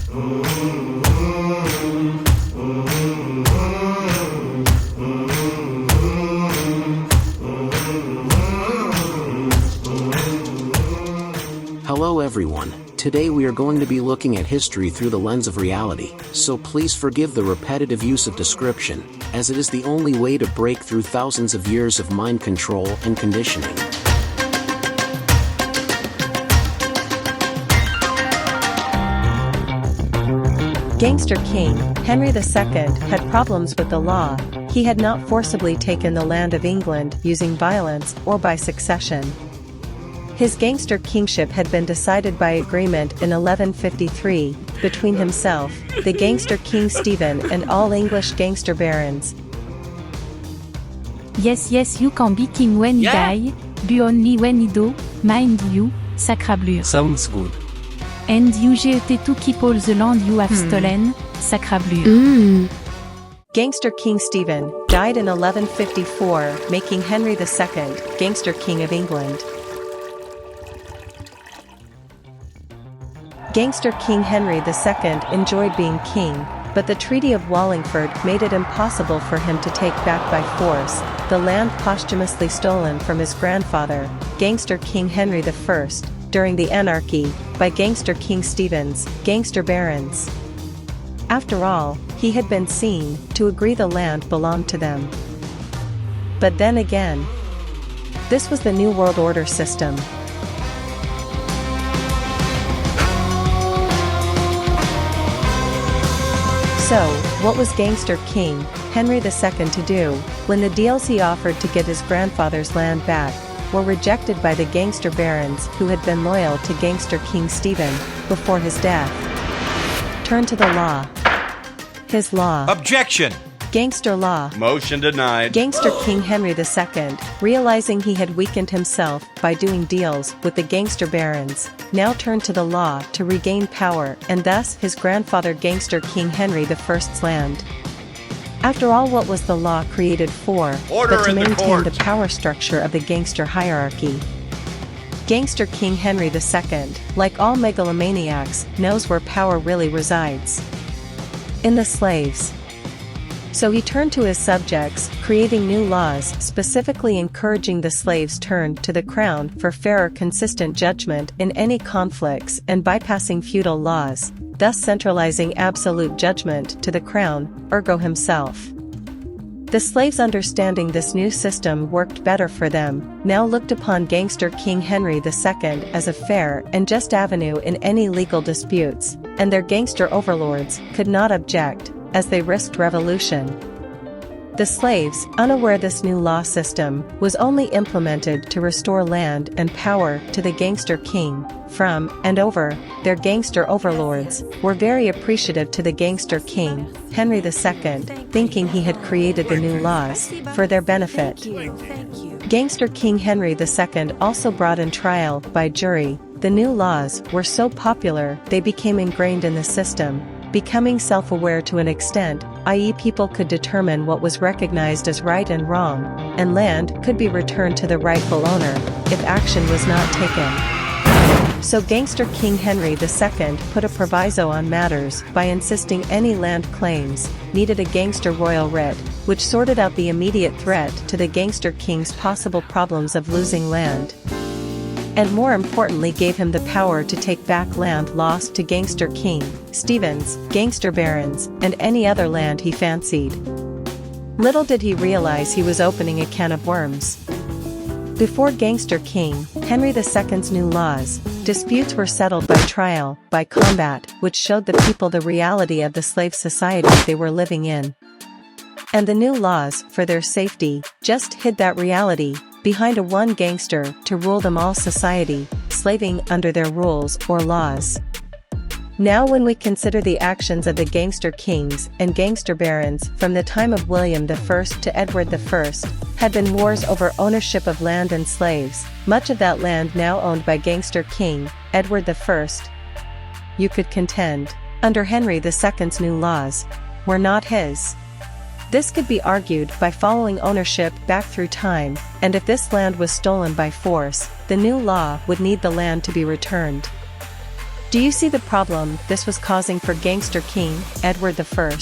Hello everyone, today we are going to be looking at history through the lens of reality, so please forgive the repetitive use of description, as it is the only way to break through thousands of years of mind control and conditioning. Gangster King Henry II had problems with the law. He had not forcibly taken the land of England using violence or by succession. His gangster kingship had been decided by agreement in 1153, between himself, the gangster King Stephen and all English gangster barons. Yes, you can be king when you die, but only when you do, mind you, sacrablure. Sounds good. And you get to keep all the land you have stolen, sacrablure. Gangster King Stephen died in 1154, making Henry II gangster king of England. Gangster King Henry II enjoyed being king, but the Treaty of Wallingford made it impossible for him to take back by force the land posthumously stolen from his grandfather, gangster King Henry I, during the anarchy, by gangster King Stephen's gangster barons. After all, he had been seen to agree the land belonged to them. But then again, this was the New World Order system. So, what was gangster King Henry II to do when the deals he offered to get his grandfather's land back were rejected by the gangster barons who had been loyal to gangster King Stephen before his death? Turn to the law. His law. Objection! Gangster law. Motion denied. Gangster King Henry II, realizing he had weakened himself by doing deals with the gangster barons, now turned to the law to regain power and thus his grandfather gangster King Henry I's land. After all, what was the law created for but to maintain the power structure of the gangster hierarchy? Gangster King Henry II, like all megalomaniacs, knows where power really resides. In the slaves. So he turned to his subjects, creating new laws specifically encouraging the slaves turned to the crown for fairer consistent judgment in any conflicts and bypassing feudal laws, thus centralizing absolute judgment to the crown, ergo himself. The slaves, understanding this new system worked better for them, now looked upon gangster King Henry II as a fair and just avenue in any legal disputes, and their gangster overlords could not object, as they risked revolution. The slaves, unaware this new law system was only implemented to restore land and power to the gangster king, from and over their gangster overlords, were very appreciative to the gangster king, Henry II, thinking he had created the new laws for their benefit. Gangster King Henry II also brought in trial by jury. The new laws were so popular they became ingrained in the system, becoming self-aware to an extent, i.e. people could determine what was recognized as right and wrong, and land could be returned to the rightful owner if action was not taken. So gangster King Henry II put a proviso on matters by insisting any land claims needed a gangster royal writ, which sorted out the immediate threat to the gangster king's possible problems of losing land, and more importantly gave him the power to take back land lost to gangster King Stephen's gangster barons and any other land he fancied. Little did he realize he was opening a can of worms. Before gangster King Henry II's new laws, disputes were settled by trial, by combat, which showed the people the reality of the slave society they were living in. And the new laws, for their safety, just hid that reality behind a one gangster to rule them all society, slaving under their rules or laws. Now when we consider the actions of the gangster kings and gangster barons from the time of William I to Edward I, had been wars over ownership of land and slaves, much of that land now owned by gangster King Edward I, you could contend, under Henry II's new laws, were not his. This could be argued by following ownership back through time, and if this land was stolen by force, the new law would need the land to be returned. Do you see the problem this was causing for gangster King Edward I?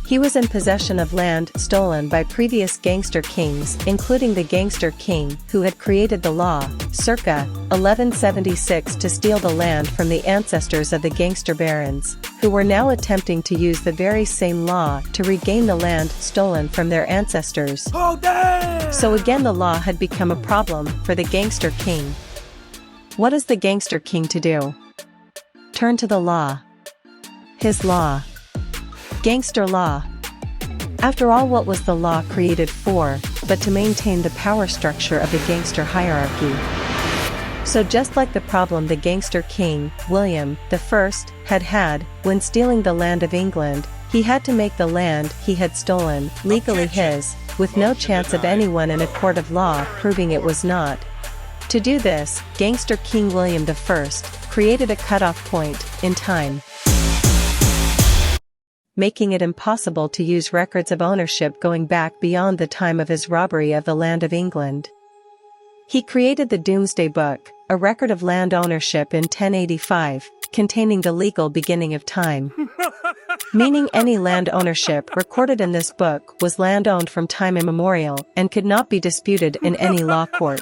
He was in possession of land stolen by previous gangster kings, including the gangster king who had created the law, circa 1176, to steal the land from the ancestors of the gangster barons, who were now attempting to use the very same law to regain the land stolen from their ancestors. Oh, damn! So again the law had become a problem for the gangster king. What is the gangster king to do? Turn to the law. His law. Gangster law. After all, what was the law created for, but to maintain the power structure of the gangster hierarchy? So just like the problem the gangster king, William I, had when stealing the land of England, he had to make the land he had stolen legally his, with no chance of anyone in a court of law proving it was not. To do this, gangster King William I created a cutoff point in time, making it impossible to use records of ownership going back beyond the time of his robbery of the land of England. He created the Domesday Book, a record of land ownership in 1085, containing the legal beginning of time. Meaning any land ownership recorded in this book was land owned from time immemorial and could not be disputed in any law court.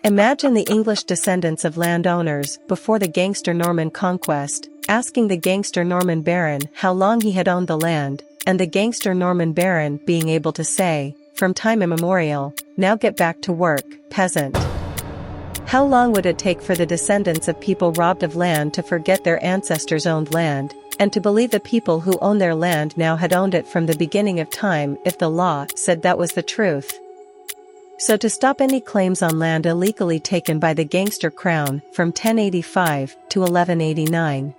Imagine the English descendants of landowners before the gangster Norman conquest, asking the gangster Norman baron how long he had owned the land, and the gangster Norman baron being able to say, from time immemorial, now get back to work, peasant. How long would it take for the descendants of people robbed of land to forget their ancestors owned land, and to believe the people who own their land now had owned it from the beginning of time if the law said that was the truth? So to stop any claims on land illegally taken by the gangster crown from 1085 to 1189,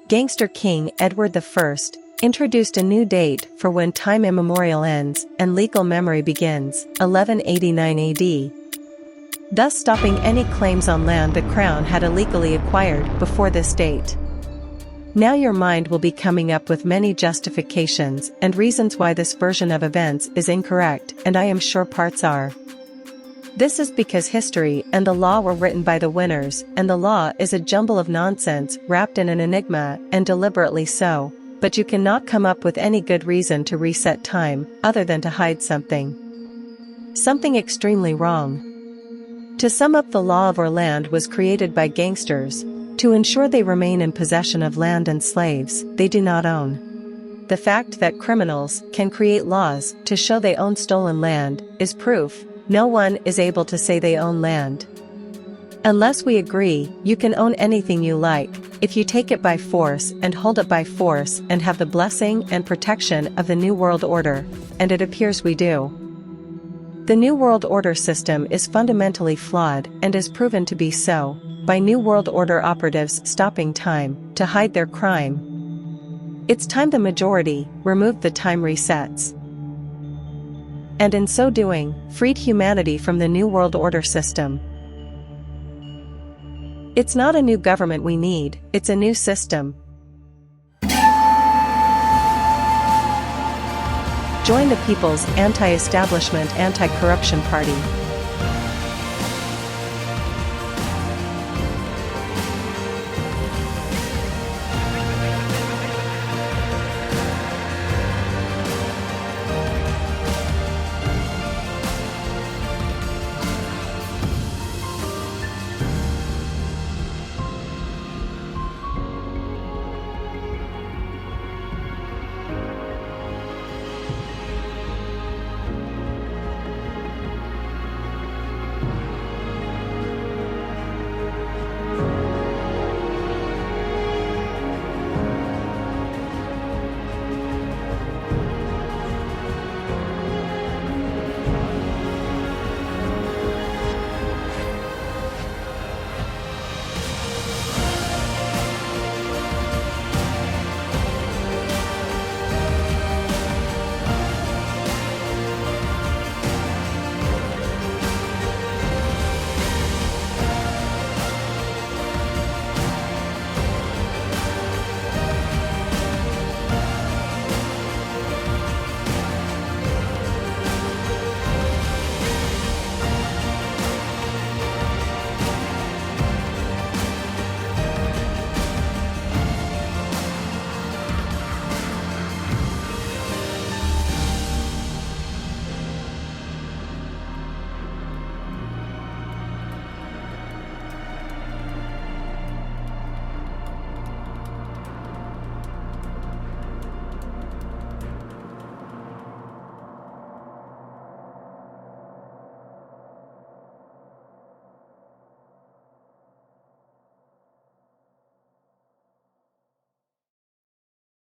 gangster King Edward I introduced a new date for when time immemorial ends and legal memory begins, 1189 AD. Thus stopping any claims on land the crown had illegally acquired before this date. Now your mind will be coming up with many justifications and reasons why this version of events is incorrect, and I am sure parts are. This is because history and the law were written by the winners, and the law is a jumble of nonsense wrapped in an enigma, and deliberately so, but you cannot come up with any good reason to reset time, other than to hide something. Something extremely wrong. To sum up, the law of our land was created by gangsters, to ensure they remain in possession of land and slaves they do not own. The fact that criminals can create laws to show they own stolen land is proof no one is able to say they own land. Unless we agree, you can own anything you like, if you take it by force and hold it by force and have the blessing and protection of the New World Order, and it appears we do. The New World Order system is fundamentally flawed and is proven to be so, by New World Order operatives stopping time to hide their crime. It's time the majority removed the time resets, and in so doing, freed humanity from the New World Order system. It's not a new government we need, it's a new system. Join the People's Anti-Establishment Anti-Corruption Party.